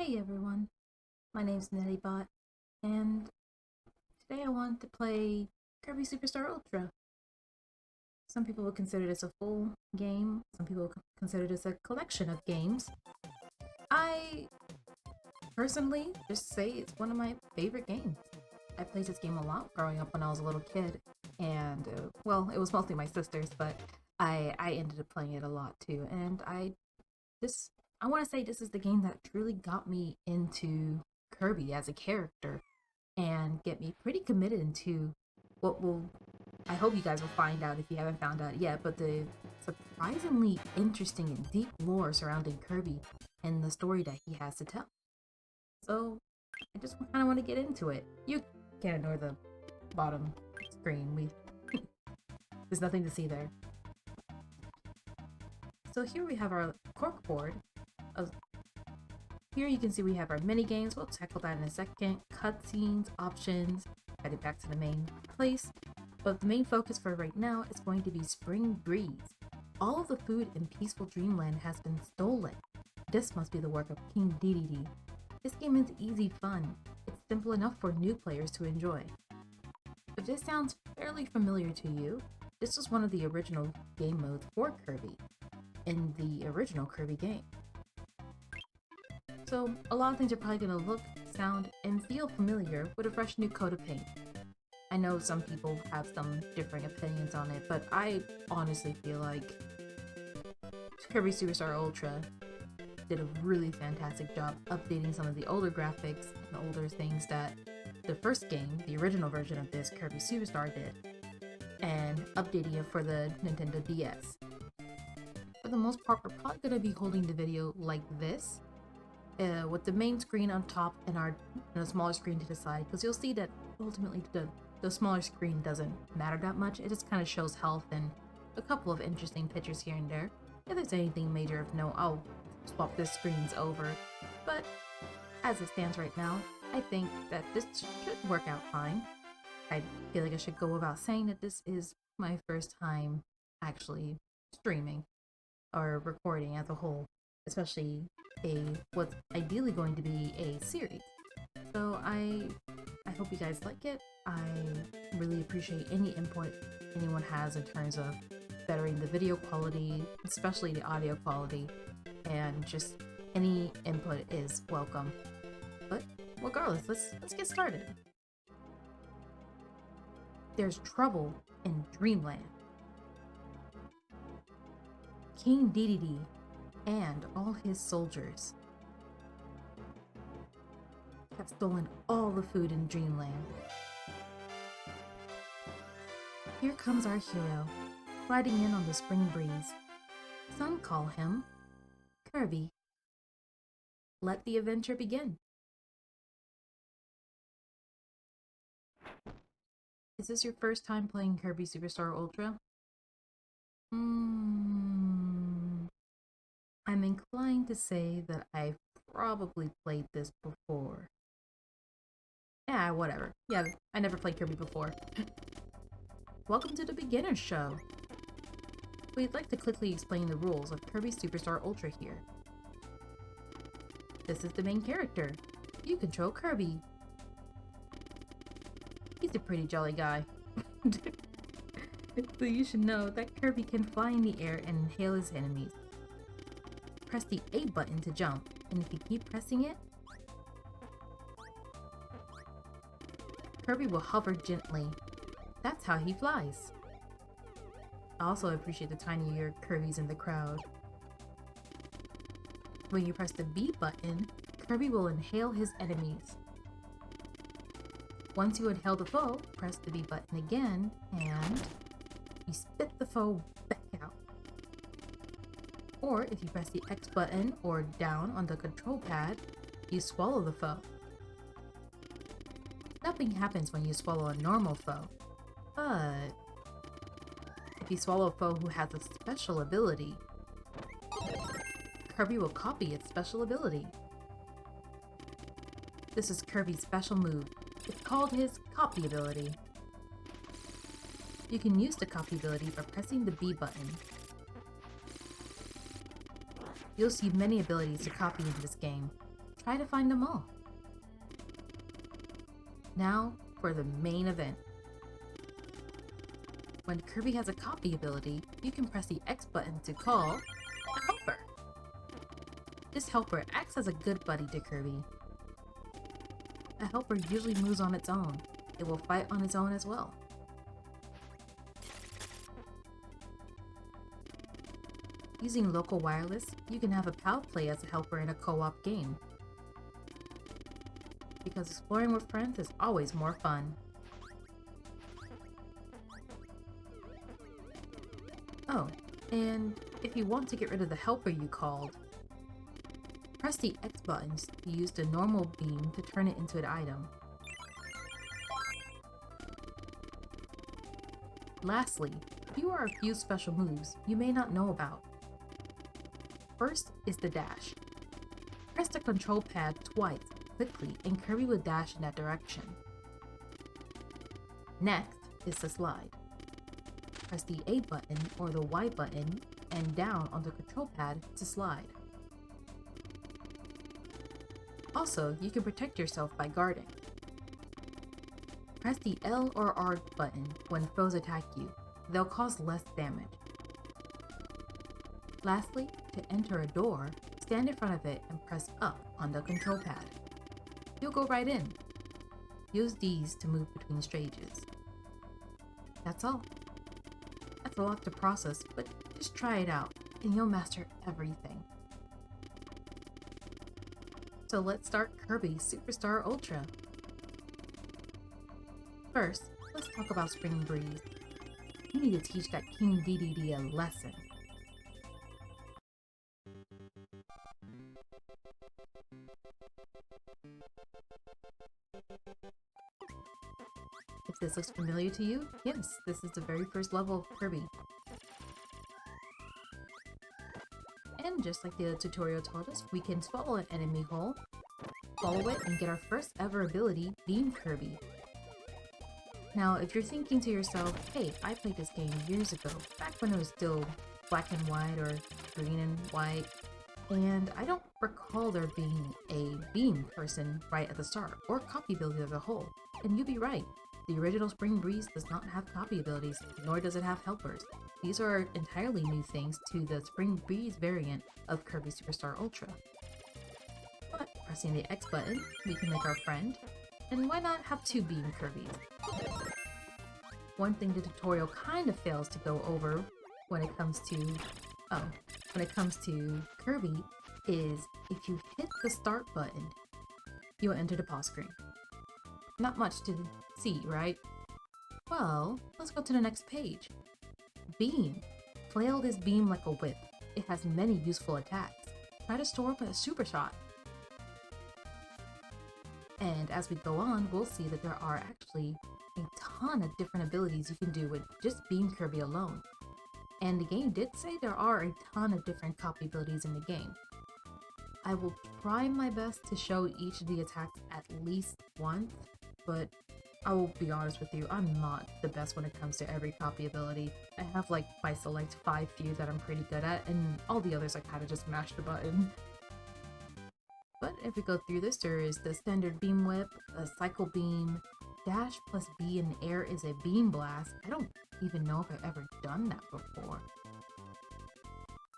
Hey everyone, my name's Nettybot, and today I want to play Kirby Superstar Ultra. Some people would consider this a full game, some people would consider this a collection of games. I personally just say it's one of my favorite games. I played this game a lot growing up when I was a little kid, and well, it was mostly my sisters, but I ended up playing it a lot too, and this I want to say this is the game that truly got me into Kirby as a character and get me pretty committed into what will I hope you guys will find out if you haven't found out yet, but the surprisingly interesting and deep lore surrounding Kirby and the story that he has to tell. So I just kind of want to get into it. You can't ignore the bottom screen. There's nothing to see there. So here we have our cork board. Here you can see we have our mini games. We'll tackle that in a second. Cutscenes, options, heading back to the main place. But the main focus for right now is going to be Spring Breeze. All of the food in Peaceful Dreamland has been stolen. This must be the work of King Dedede. This game is easy fun. It's simple enough for new players to enjoy. If this sounds fairly familiar to you, this was one of the original game modes for Kirby in the original Kirby game. So a lot of things are probably going to look, sound, and feel familiar with a fresh new coat of paint. I know some people have some differing opinions on it, but I honestly feel like Kirby Superstar Ultra did a really fantastic job updating some of the older graphics and older things that the first game, the original version of this, Kirby Superstar, did, and updating it for the Nintendo DS. For the most part, we're probably going to be holding the video like this, with the main screen on top and a smaller screen to the side, because you'll see that ultimately the smaller screen doesn't matter that much. It just kind of shows health and a couple of interesting pictures here and there. If there's anything major of note, I'll swap the screens over. But as it stands right now, I think that this should work out fine. I feel like I should go without saying that this is my first time actually streaming or recording as a whole, especially what's ideally going to be a series. So I hope you guys like it. I really appreciate any input anyone has in terms of bettering the video quality, especially the audio quality, and just any input is welcome. But regardless, let's get started. There's trouble in Dreamland. King Dedede and all his soldiers have stolen all the food in Dreamland. Here comes our hero, riding in on the Spring Breeze. Some call him Kirby. Let the adventure begin. Is this your first time playing Kirby Superstar Ultra? I'm inclined to say that I've probably played this before. Yeah, whatever. Yeah, I never played Kirby before. Welcome to the beginner's show. We'd like to quickly explain the rules of Kirby Superstar Ultra here. This is the main character. You control Kirby. He's a pretty jolly guy. So you should know that Kirby can fly in the air and inhale his enemies. Press the A button to jump, and if you keep pressing it, Kirby will hover gently. That's how he flies. I also appreciate the tinier Kirbys in the crowd. When you press the B button, Kirby will inhale his enemies. Once you inhale the foe, press the B button again, and you spit the foe back out. Or if you press the X button or down on the control pad, you swallow the foe. Nothing happens when you swallow a normal foe, but if you swallow a foe who has a special ability, Kirby will copy its special ability. This is Kirby's special move. It's called his copy ability. You can use the copy ability by pressing the B button. You'll see many abilities to copy in this game. try to find them all. Now for the main event. When Kirby has a copy ability, you can press the X button to call a helper. This helper acts as a good buddy to Kirby. A helper usually moves on its own. It will fight on its own as well. Using local wireless, you can have a pal play as a helper in a co-op game. Because exploring with friends is always more fun. Oh, and if you want to get rid of the helper you called, press the X buttons to use the normal beam to turn it into an item. Lastly, here are a few special moves you may not know about. First is the dash. Press the control pad twice quickly and Kirby will dash in that direction. Next is the slide. Press the A button or the Y button and down on the control pad to slide. Also, you can protect yourself by guarding. Press the L or R button when foes attack you. They'll cause less damage. Lastly, to enter a door, stand in front of it and press up on the control pad. You'll go right in. Use these to move between stages. That's all. That's a lot to process, but just try it out and you'll master everything. So let's start Kirby Superstar Ultra. First, let's talk about Spring Breeze. You need to teach that King DDD a lesson. If this looks familiar to you, yes, this is the very first level of Kirby. And just like the tutorial told us, we can swallow an enemy whole, follow it, and get our first ever ability, Beam Kirby. Now, if you're thinking to yourself, hey, I played this game years ago, back when it was still black and white or green and white, and I don't recall there being a beam person right at the start, or copy ability as a whole. And you'd be right. The original Spring Breeze does not have copy abilities, nor does it have helpers. These are entirely new things to the Spring Breeze variant of Kirby Superstar Ultra. But pressing the X button, we can make our friend, and why not have two Beam Kirbys? One thing the tutorial kind of fails to go over when it comes to Kirby is if you hit the start button, you'll enter the pause screen. Not much to see, right? Well, let's go to the next page. Beam. Flail this beam like a whip. It has many useful attacks. Try to store up a super shot. And as we go on, we'll see that there are actually a ton of different abilities you can do with just Beam Kirby alone. And the game did say there are a ton of different copy abilities in the game. I will try my best to show each of the attacks at least once, but I will be honest with you, I'm not the best when it comes to every copy ability. I have like my select 5 few that I'm pretty good at, and all the others I kind of just mash the button. But if we go through this, there is the standard Beam Whip, a Cycle Beam, Dash plus B in the air is a Beam Blast. I don't even know if I've ever done that before.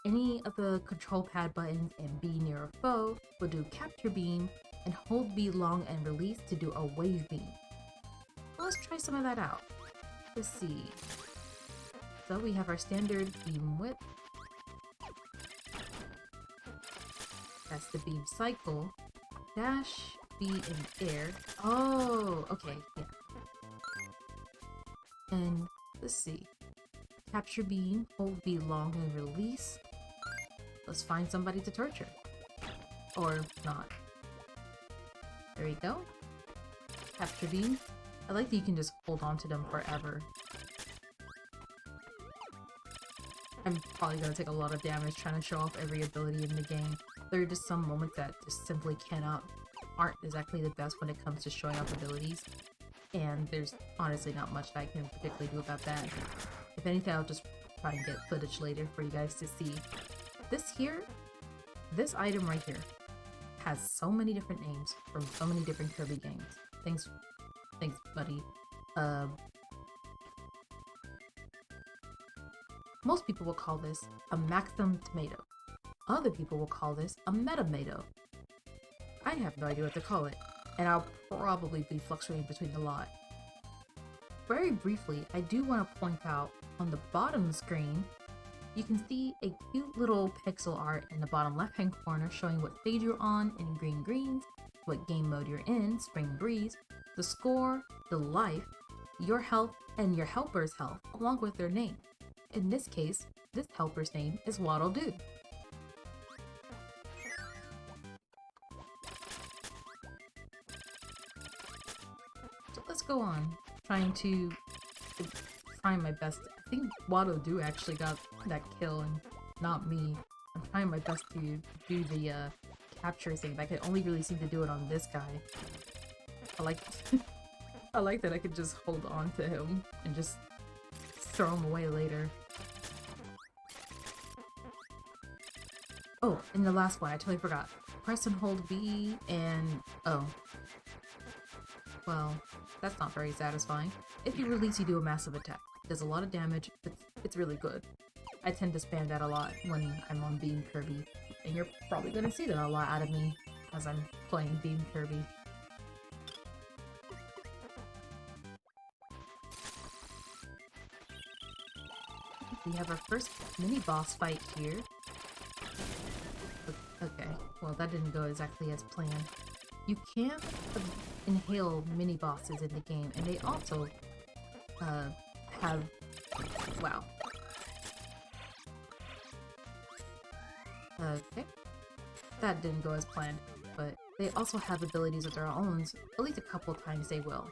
Any of the control pad buttons and B near a foe will do Capture Beam, and hold B long and release to do a Wave Beam. Well, let's try some of that out. Let's see. So we have our standard Beam Whip. That's the Beam Cycle. Dash, B in air. Oh, okay, yeah. And let's see. Capture Beam, hold B long and release. Let's find somebody to torture. Or not. There we go. Capture Beam. I like that you can just hold on to them forever. I'm probably gonna take a lot of damage trying to show off every ability in the game. There are just some moments that just simply aren't exactly the best when it comes to showing off abilities. And there's honestly not much that I can particularly do about that. If anything, I'll just try and get footage later for you guys to see. This item right here has so many different names from so many different Kirby games. Thanks, buddy. Most people will call this a Maxim tomato. Other people will call this a Metamato. I have no idea what to call it, and I'll probably be fluctuating between the lot. Very briefly, I do want to point out on the bottom screen, you can see a cute little pixel art in the bottom left-hand corner showing what stage you're on in green greens, what game mode you're in, Spring Breeze, the score, the life, your health, and your helper's health, along with their name. In this case, this helper's name is Waddle Doo. So let's go on, trying my best. I think Waddle Doo actually got that kill and not me. I'm trying my best to do the capture thing, but I can only really seem to do it on this guy. I like I like that I could just hold on to him and just throw him away later. Oh, and the last one, I totally forgot. Press and hold B and oh. Well, that's not very satisfying. If you release, you do a massive attack. It does a lot of damage. It's really good. I tend to spam that a lot when I'm on Beam Kirby, and you're probably gonna see that a lot out of me as I'm playing Beam Kirby. We have our first mini-boss fight here. Okay, well that didn't go exactly as planned. You can't inhale mini-bosses in the game, and they also have... wow. Okay. That didn't go as planned, but they also have abilities of their own, at least a couple times they will.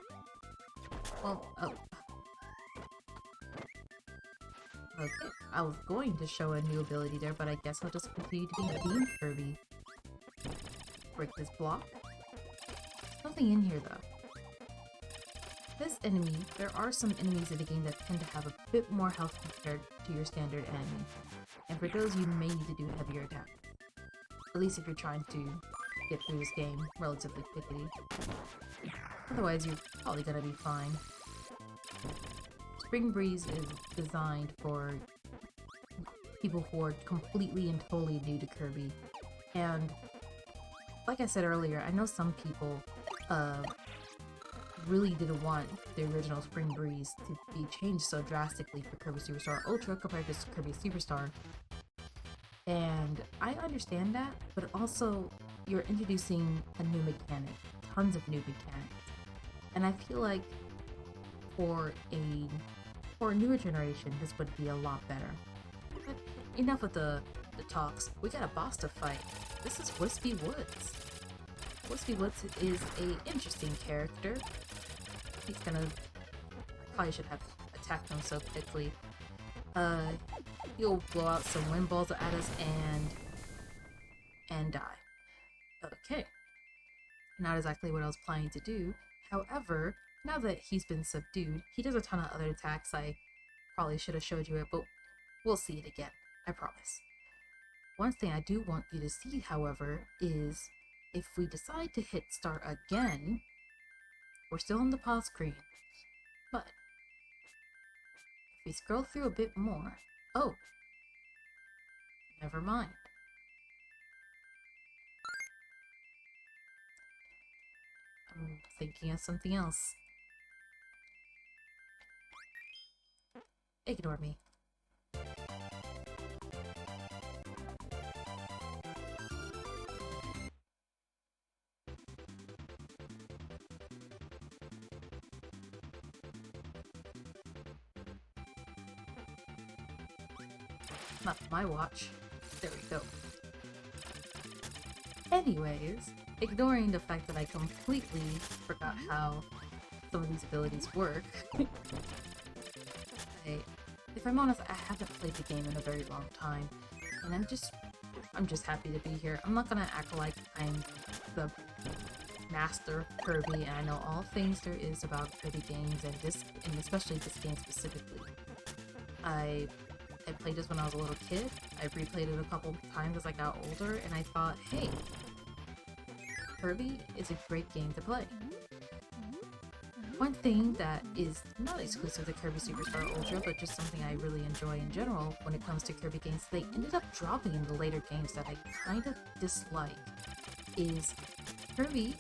Well, oh. Okay, I was going to show a new ability there, but I guess I'll just continue to be Beam Kirby. Break this block. There's nothing in here though. This enemy, there are some enemies in the game that tend to have a bit more health compared to your standard enemy. And for those, you may need to do heavier attacks. At least if you're trying to get through this game relatively quickly. Otherwise, you're probably gonna be fine. Spring Breeze is designed for people who are completely and totally new to Kirby. And like I said earlier, I know some people really didn't want the original Spring Breeze to be changed so drastically for Kirby Superstar Ultra compared to Kirby Superstar. And I understand that, but also you're introducing a new mechanic, tons of new mechanics. And I feel like for a newer generation, this would be a lot better. But enough of the talks. We got a boss to fight. This is Wispy Woods. Wispy Woods is a interesting character. He's gonna... probably should have attacked him so quickly. He'll blow out some wind balls at us and die. Okay. Not exactly what I was planning to do. However, now that he's been subdued, he does a ton of other attacks. I probably should have showed you it, but we'll see it again. I promise. One thing I do want you to see, however, is if we decide to hit start again, we're still on the pause screen, but if we scroll through a bit more, oh, never mind. I'm thinking of something else. Ignore me. Not my watch. There we go. Anyways, ignoring the fact that I completely forgot how some of these abilities work, if I'm honest, I haven't played the game in a very long time, and I'm just happy to be here. I'm not gonna act like I'm the master of Kirby, and I know all things there is about Kirby games, and especially this game specifically. I played this when I was a little kid. I replayed it a couple times as I got older, and I thought, hey, Kirby is a great game to play. One thing that is not exclusive to Kirby Superstar Ultra, but just something I really enjoy in general when it comes to Kirby games they ended up dropping in the later games that I kind of dislike, is Kirby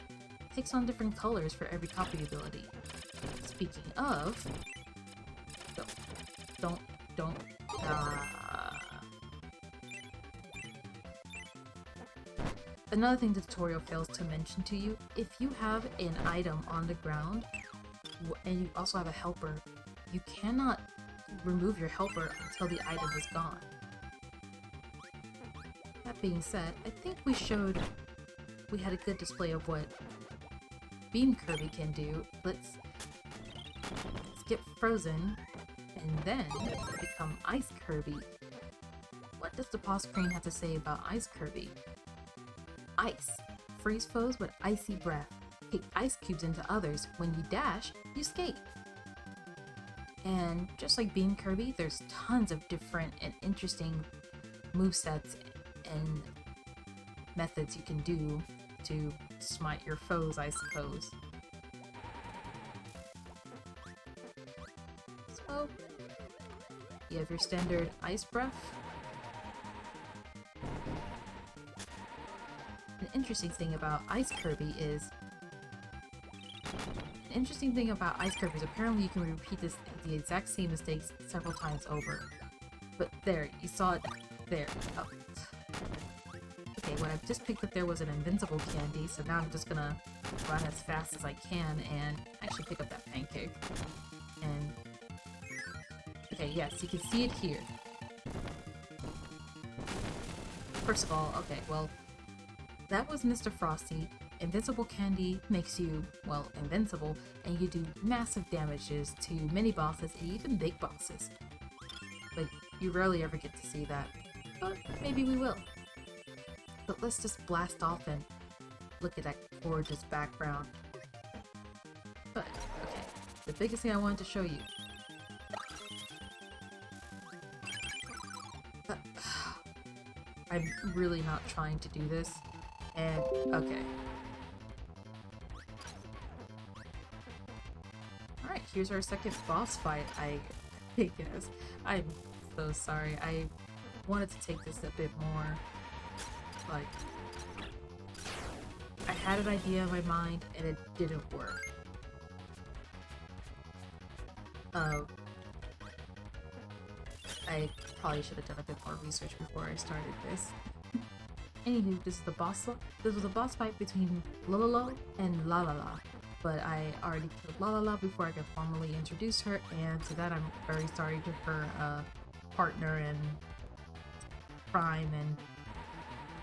takes on different colors for every copy ability. Speaking of... Don't... Another thing the tutorial fails to mention to you, if you have an item on the ground, and you also have a helper, you cannot remove your helper until the item is gone. That being said, I think we had a good display of what Beam Kirby can do. Let's skip Frozen, and then become Ice Kirby. What does the pause screen have to say about Ice Kirby? Ice. Freeze foes with icy breath. Kick ice cubes into others. When you dash, you skate. And just like Beam Kirby, there's tons of different and interesting movesets and methods you can do to smite your foes, I suppose. So, you have your standard ice breath. An interesting thing about Ice Kirby is apparently you can repeat the exact same mistakes several times over. But there, you saw it there. Oh. Okay, what I've just picked up there was an invincible candy, so now I'm just gonna run as fast as I can and actually pick up that pancake. And okay, yes, you can see it here. First of all, okay, well, that was Mr. Frosty. Invincible candy makes you, well, invincible, and you do massive damages to mini bosses and even big bosses. But you rarely ever get to see that. But maybe we will. But let's just blast off and look at that gorgeous background. But, okay, the biggest thing I wanted to show you. I'm really not trying to do this. And, okay. Alright, here's our second boss fight, I guess. I'm so sorry. I wanted to take this a bit more, like... I had an idea in my mind, and it didn't work. I probably should have done a bit more research before I started this. Anywho, this was a boss fight between Lololo and Lalala, but I already killed Lalala before I could formally introduce her, and to that I'm very sorry to her partner in crime and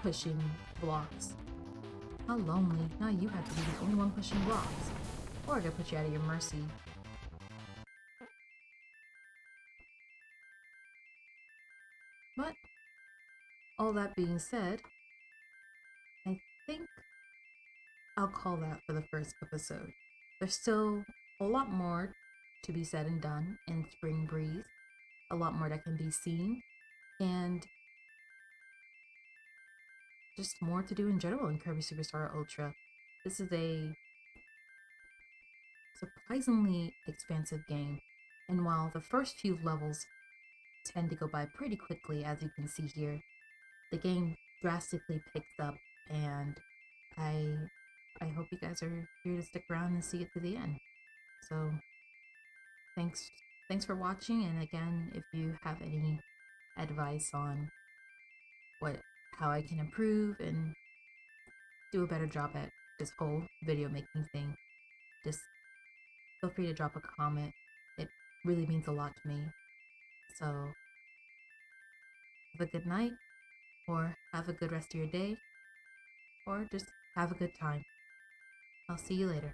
pushing blocks. How lonely. Now you have to be the only one pushing blocks. Or I could put you out of your mercy. But, all that being said, I think I'll call that for the first episode. There's still a lot more to be said and done in Spring Breeze, a lot more that can be seen, and just more to do in general in Kirby Superstar Ultra. This is a surprisingly expansive game, and while the first few levels tend to go by pretty quickly, as you can see here, the game drastically picks up, and I hope you guys are here to stick around and see it to the end. So, thanks for watching, and again, if you have any advice on how I can improve and do a better job at this whole video making thing, just feel free to drop a comment. It really means a lot to me. So, have a good night, or have a good rest of your day, or just have a good time. I'll see you later.